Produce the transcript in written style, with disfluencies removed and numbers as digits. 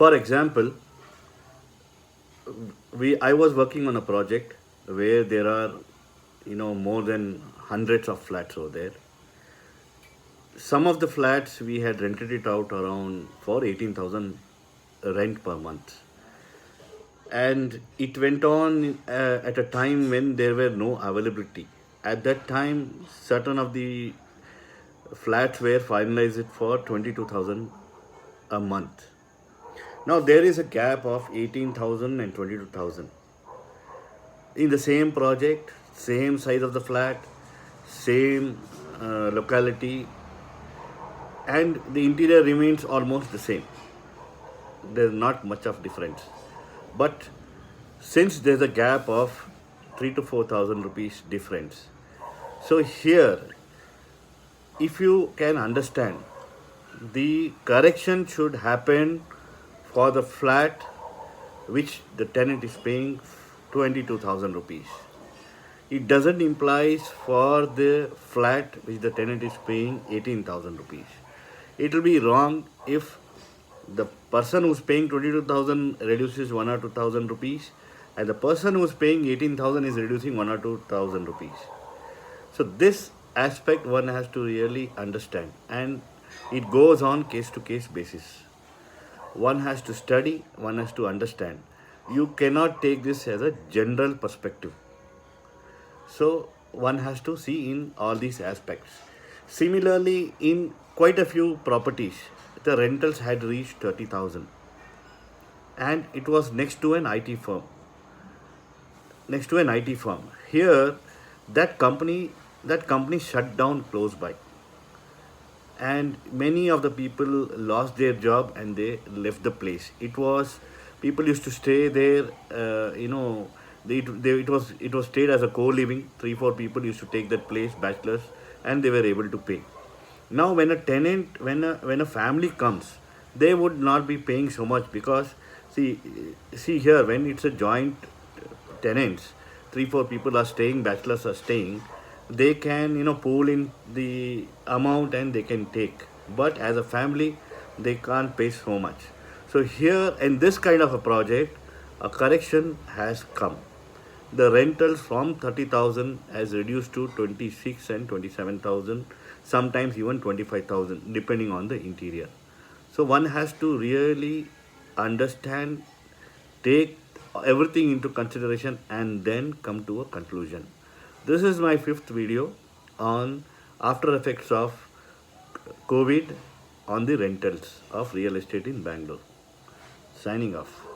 For example, I was working on a project where there are more than hundreds of flats over there. Some of the flats we had rented it out around for 18,000 rent per month, and it went on at a time when there were no availability. At that time, certain of the flats were finalized for 22,000 a month. Now there is a gap of 18,000 and 22,000 in the same project, same size of the flat, same locality, and the interior remains almost the same. There's not much of difference, but since there's a gap of 3 to 4,000 rupees difference, so here, if you can understand, the correction should happen for the flat which the tenant is paying 22,000 rupees. It doesn't imply for the flat which the tenant is paying 18,000 rupees. It will be wrong if the person who's paying 22,000 reduces 1 or 2,000 rupees, and the person who's paying 18,000 is reducing 1 or 2,000 rupees. So this aspect one has to really understand, and it goes on case to case basis. One has to study, one has to understand. You cannot take this as a general perspective. So one has to see in all these aspects. Similarly, in quite a few properties, the rentals had reached 30,000, and it was next to an IT firm. Next to an IT firm. Here, that company shut down close by, and many of the people lost their job and they left the place. It was people used to stay there. It was stayed as a co-living. 3 4 people used to take that place, bachelors, and they were able to pay. Now, when a tenant, when a family comes, they would not be paying so much because see here, when it's a joint tenants, 3 4 people are staying, bachelors are staying, they can pool in the amount and they can take. But as a family, they can't pay so much. So here in this kind of a project, a correction has come. The rentals from 30,000 has reduced to 26 and 27,000, sometimes even 25,000, depending on the interior. So one has to really understand, take everything into consideration, and then come to a conclusion. This is my fifth video on after effects of COVID on the rentals of real estate in Bangalore. Signing off.